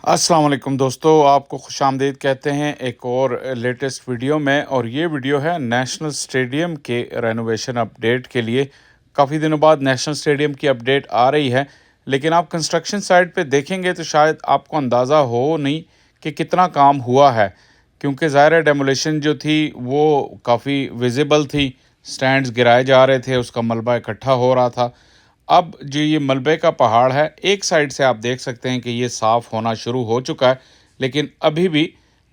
अस्सलाम वालेकुम दोस्तों, आपको खुशामदीद कहते हैं एक और लेटेस्ट वीडियो में। और ये वीडियो है नेशनल स्टेडियम के रेनोवेशन अपडेट के लिए। काफ़ी दिनों बाद नेशनल स्टेडियम की अपडेट आ रही है, लेकिन आप कंस्ट्रक्शन साइट पे देखेंगे तो शायद आपको अंदाज़ा हो नहीं कि कितना काम हुआ है, क्योंकि ज़ाहिर है डेमोलिशन जो थी वो काफ़ी विजिबल थी। स्टैंड्स गिराए जा रहे थे, उसका मलबा इकट्ठा हो रहा था। अब जो ये मलबे का पहाड़ है, एक साइड से आप देख सकते हैं कि ये साफ़ होना शुरू हो चुका है, लेकिन अभी भी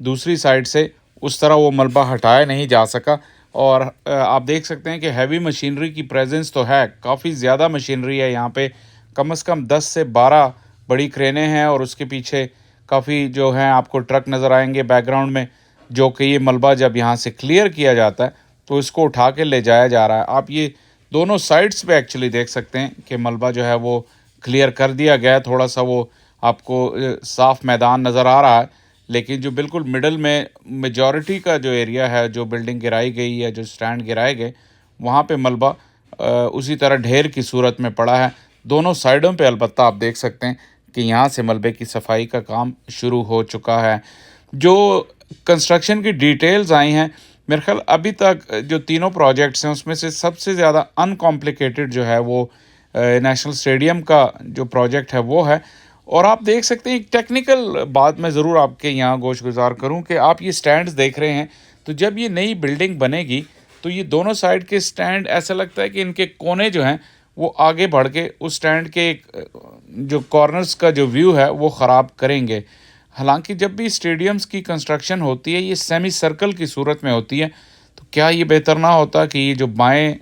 दूसरी साइड से उस तरह वो मलबा हटाया नहीं जा सका। और आप देख सकते हैं कि हैवी मशीनरी की प्रेजेंस तो है, काफ़ी ज़्यादा मशीनरी है यहाँ पे। कम से कम 10 से 12 बड़ी क्रेनें हैं और उसके पीछे काफ़ी जो हैं आपको ट्रक नज़र आएंगे बैकग्राउंड में, जो कि ये मलबा जब यहाँ से क्लियर किया जाता है तो इसको उठा के ले जाया जा रहा है। आप ये दोनों साइड्स पे एक्चुअली देख सकते हैं कि मलबा जो है वो क्लियर कर दिया गया है। थोड़ा सा वो आपको साफ मैदान नज़र आ रहा है, लेकिन जो बिल्कुल मिडल में मेजॉरिटी का जो एरिया है, जो बिल्डिंग गिराई गई है, जो स्टैंड गिराए गए, वहाँ पे मलबा उसी तरह ढेर की सूरत में पड़ा है। दोनों साइडों पे अलबत्ता आप देख सकते हैं कि यहाँ से मलबे की सफाई का काम शुरू हो चुका है। जो कंस्ट्रक्शन की डिटेल्स आई हैं, मेरे ख्याल अभी तक जो तीनों प्रोजेक्ट्स हैं उसमें से सबसे ज़्यादा अनकॉम्प्लिकेटेड जो है वो नेशनल स्टेडियम का जो प्रोजेक्ट है वो है। और आप देख सकते हैं, एक टेक्निकल बात मैं ज़रूर आपके यहाँ गोश गुजार करूँ कि आप ये स्टैंड्स देख रहे हैं, तो जब ये नई बिल्डिंग बनेगी तो ये दोनों साइड के स्टैंड ऐसा लगता है कि इनके कोने जो हैं वो आगे बढ़ के उस स्टैंड के एक जो कॉर्नर्स का जो व्यू है वो ख़राब करेंगे। हालांकि जब भी स्टेडियम्स की कंस्ट्रक्शन होती है ये सेमी सर्कल की सूरत में होती है, तो क्या ये बेहतर ना होता कि ये जो बाएं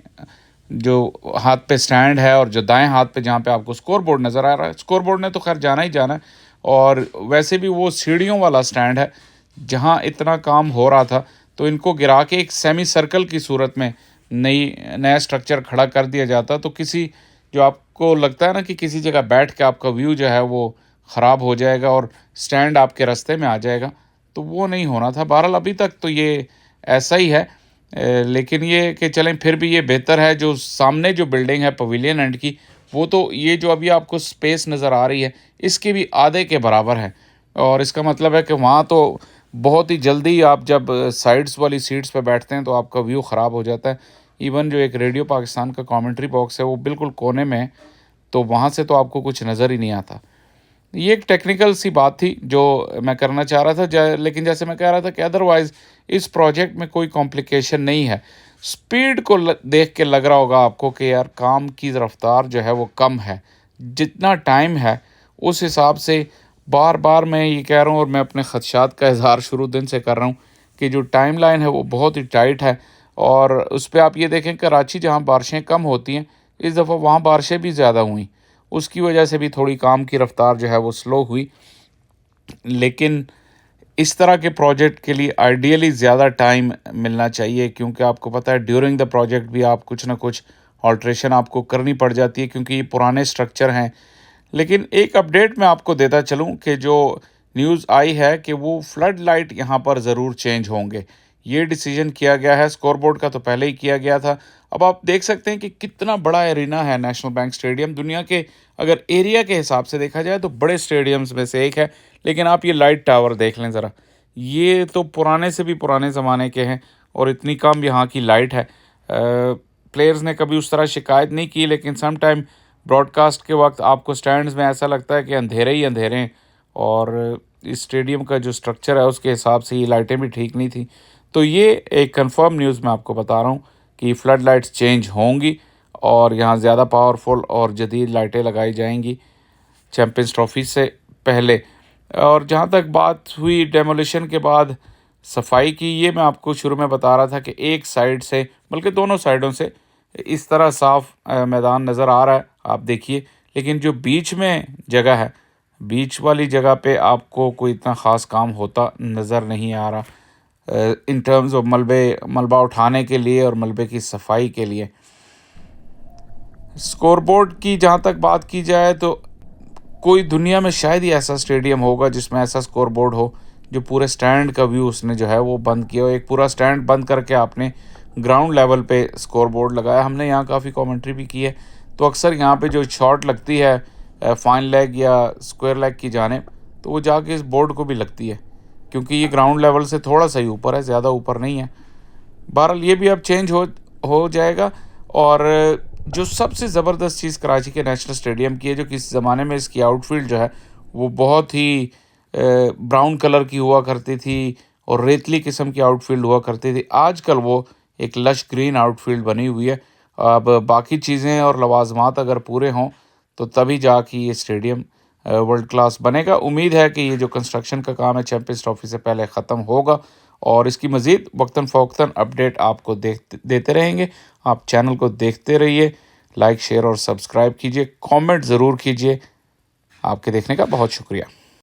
जो हाथ पे स्टैंड है और जो दाएं हाथ पे जहाँ पे आपको स्कोर बोर्ड नज़र आ रहा है, स्कोर बोर्ड ने तो खैर जाना ही जाना है, और वैसे भी वो सीढ़ियों वाला स्टैंड है जहाँ इतना काम हो रहा था, तो इनको गिरा के एक सेमी सर्कल की सूरत में नया स्ट्रक्चर खड़ा कर दिया जाता, तो किसी जो आपको लगता है ना कि किसी जगह बैठ के आपका व्यू जो है वो ख़राब हो जाएगा और स्टैंड आपके रास्ते में आ जाएगा, तो वो नहीं होना था। बहरहाल अभी तक तो ये ऐसा ही है। लेकिन ये कि चलें, फिर भी ये बेहतर है। जो सामने जो बिल्डिंग है पवेलियन एंड की, वो तो ये जो अभी आपको स्पेस नज़र आ रही है इसके भी आधे के बराबर है। और इसका मतलब है कि वहाँ तो बहुत ही जल्दी आप जब साइड्स वाली सीट्स पे बैठते हैं तो आपका व्यू ख़राब हो जाता है। इवन जो एक रेडियो पाकिस्तान का कमेंट्री बॉक्स है वो बिल्कुल कोने में है, तो वहाँ से तो आपको कुछ नज़र ही नहीं आता। ये एक टेक्निकल सी बात थी जो मैं करना चाह रहा था, लेकिन जैसे मैं कह रहा था कि अदरवाइज़ इस प्रोजेक्ट में कोई कॉम्प्लिकेशन नहीं है। स्पीड को देख के लग रहा होगा आपको कि यार काम की रफ्तार जो है वो कम है। जितना टाइम है उस हिसाब से बार बार मैं ये कह रहा हूँ, और मैं अपने ख़दशात का इजहार शुरू दिन से कर रहा हूँ कि जो टाइम लाइन है वो बहुत ही टाइट है। और उस पर आप ये देखें, कराची जहाँ बारिशें कम होती हैं, इस दफ़ा वहाँ बारिशें भी ज़्यादा हुई, उसकी वजह से भी थोड़ी काम की रफ्तार जो है वो स्लो हुई। लेकिन इस तरह के प्रोजेक्ट के लिए आइडियली ज़्यादा टाइम मिलना चाहिए, क्योंकि आपको पता है ड्यूरिंग द प्रोजेक्ट भी आप कुछ ना कुछ ऑल्ट्रेशन आपको करनी पड़ जाती है, क्योंकि ये पुराने स्ट्रक्चर हैं। लेकिन एक अपडेट मैं आपको देता चलूं कि जो न्यूज़ आई है कि वो फ्लड लाइट यहाँ पर ज़रूर चेंज होंगे। ये डिसीजन किया गया है, स्कोरबोर्ड का तो पहले ही किया गया था। अब आप देख सकते हैं कि कितना बड़ा एरिना है नेशनल बैंक स्टेडियम। दुनिया के अगर एरिया के हिसाब से देखा जाए तो बड़े स्टेडियम्स में से एक है। लेकिन आप ये लाइट टावर देख लें ज़रा, ये तो पुराने से भी पुराने ज़माने के हैं और इतनी कम यहाँ की लाइट है। प्लेयर्स ने कभी उस तरह शिकायत नहीं की, लेकिन सम टाइम ब्रॉडकास्ट के वक्त आपको स्टैंड्स में ऐसा लगता है कि अंधेरे ही अंधेरे हैं। और इस स्टेडियम का जो स्ट्रक्चर है उसके हिसाब से ये लाइटें भी ठीक नहीं थी। तो ये एक कंफर्म न्यूज़ मैं आपको बता रहा हूँ कि फ्लड लाइट्स चेंज होंगी और यहाँ ज़्यादा पावरफुल और जदीद लाइटें लगाई जाएंगी चैम्पियंस ट्रॉफी से पहले। और जहाँ तक बात हुई डेमोलिशन के बाद सफाई की, ये मैं आपको शुरू में बता रहा था कि एक साइड से बल्कि दोनों साइडों से इस तरह साफ मैदान नज़र आ रहा है, आप देखिए। लेकिन जो बीच में जगह है, बीच वाली जगह पे आपको कोई इतना ख़ास काम होता नज़र नहीं आ रहा इन टर्म्स ऑफ मलबा उठाने के लिए और मलबे की सफाई के लिए। स्कोरबोर्ड की जहाँ तक बात की जाए तो कोई दुनिया में शायद ही ऐसा स्टेडियम होगा जिसमें ऐसा स्कोर बोर्ड हो जो पूरे स्टैंड का व्यू उसने जो है वो बंद किया हो। एक पूरा स्टैंड बंद करके आपने ग्राउंड लेवल पे स्कोर बोर्ड लगाया। हमने यहाँ काफ़ी कमेंट्री भी की है, तो अक्सर यहाँ पे जो शॉट लगती है फाइन लेग या स्क्वायर लेग की जाने, तो वो जाके इस बोर्ड को भी लगती है, क्योंकि ये ग्राउंड लेवल से थोड़ा सा ही ऊपर है, ज़्यादा ऊपर नहीं है। बहरहाल ये भी अब चेंज हो जाएगा। और जो सबसे ज़बरदस्त चीज़ कराची के नेशनल स्टेडियम की है, जो किसी ज़माने में इसकी आउटफील्ड जो है वो बहुत ही ब्राउन कलर की हुआ करती थी और रेतली किस्म की आउटफील्ड हुआ करती थी, आजकल वो एक लश ग्रीन आउटफील्ड बनी हुई है। अब बाकी चीज़ें और लवाजमात अगर पूरे हों तो तभी जाके ये स्टेडियम वर्ल्ड क्लास बनेगा। उम्मीद है कि ये जो कंस्ट्रक्शन का काम है चैंपियंस ट्रॉफी से पहले ख़त्म होगा और इसकी मज़ीद वक्तन फ़ौक्तन अपडेट आपको देते रहेंगे। आप चैनल को देखते रहिए, लाइक शेयर और सब्सक्राइब कीजिए, कमेंट ज़रूर कीजिए। आपके देखने का बहुत शुक्रिया।